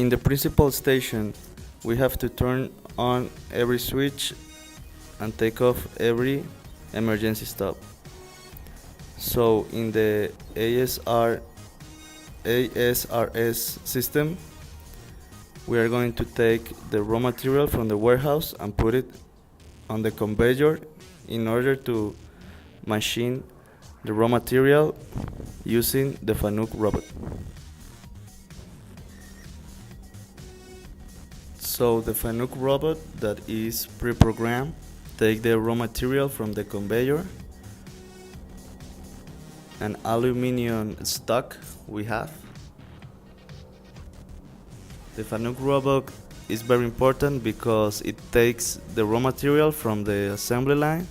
In the principal station, we have to turn on every switch and take off every emergency stop. So in the ASRS system, we are going to take the raw material from the warehouse and put it on the conveyor in order to machine the raw material using the FANUC robot. So the FANUC robot that is pre-programmed take the raw material from the conveyor, an aluminum stock we have. The FANUC robot is very important because it takes the raw material from the assembly line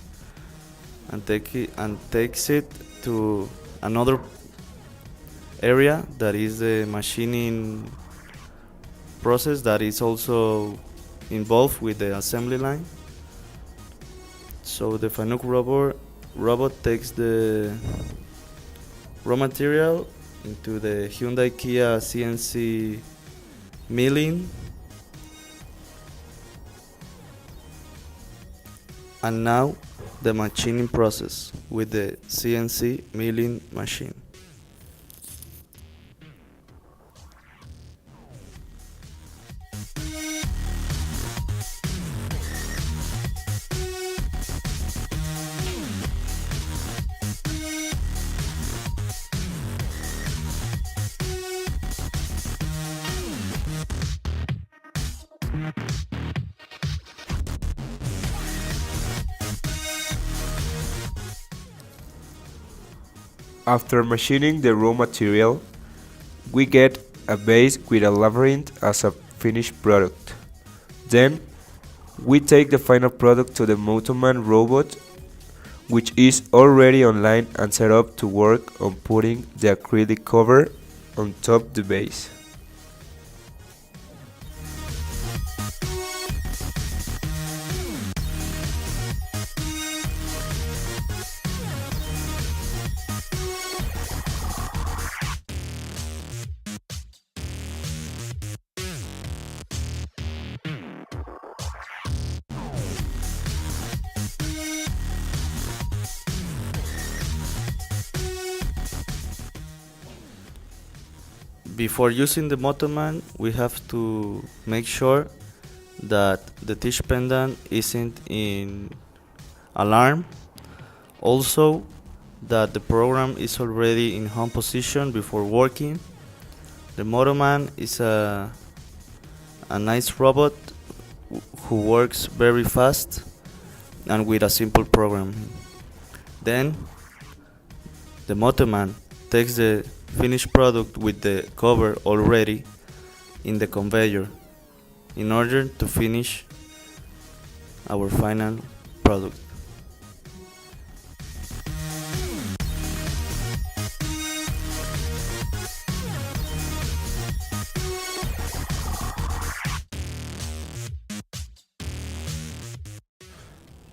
and takes it to another area that is the machining process that is also involved with the assembly line. So the FANUC robot takes the raw material into the Hyundai Kia CNC milling, and now the machining process with the CNC milling machine. After machining the raw material, we get a base with a labyrinth as a finished product. Then, we take the final product to the Motoman robot, which is already online and set up to work on putting the acrylic cover on top the base. Before using the Motoman, we have to make sure that the teach pendant isn't in alarm. Also, that the program is already in home position before working. The Motoman is a nice robot who works very fast and with a simple program. Then, the Motoman takes the finished product with the cover already in the conveyor in order to finish our final product.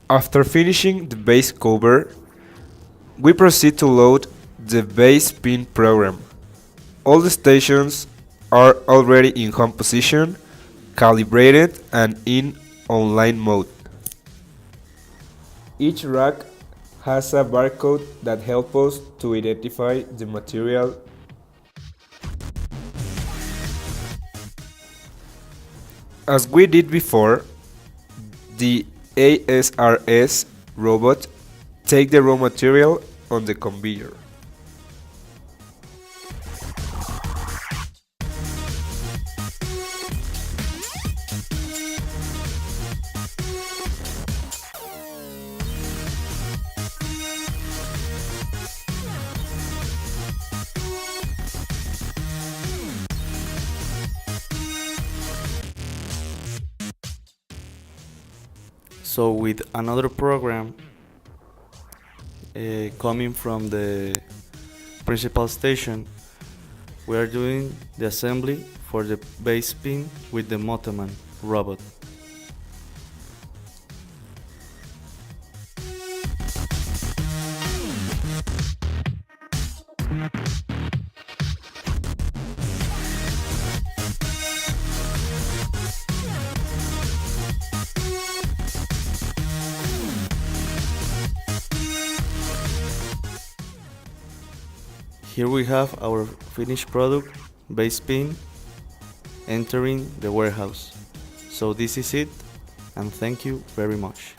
After finishing the base cover, we proceed to load the base pin program. All the stations are already in home position, calibrated and in online mode. Each rack has a barcode that helps us to identify the material. As we did before, the ASRS robot takes the raw material on the conveyor. So with another program coming from the principal station, we are doing the assembly for the base pin with the Motoman robot. here we have our finished product, base pin, entering the warehouse. So this is it, and thank you very much.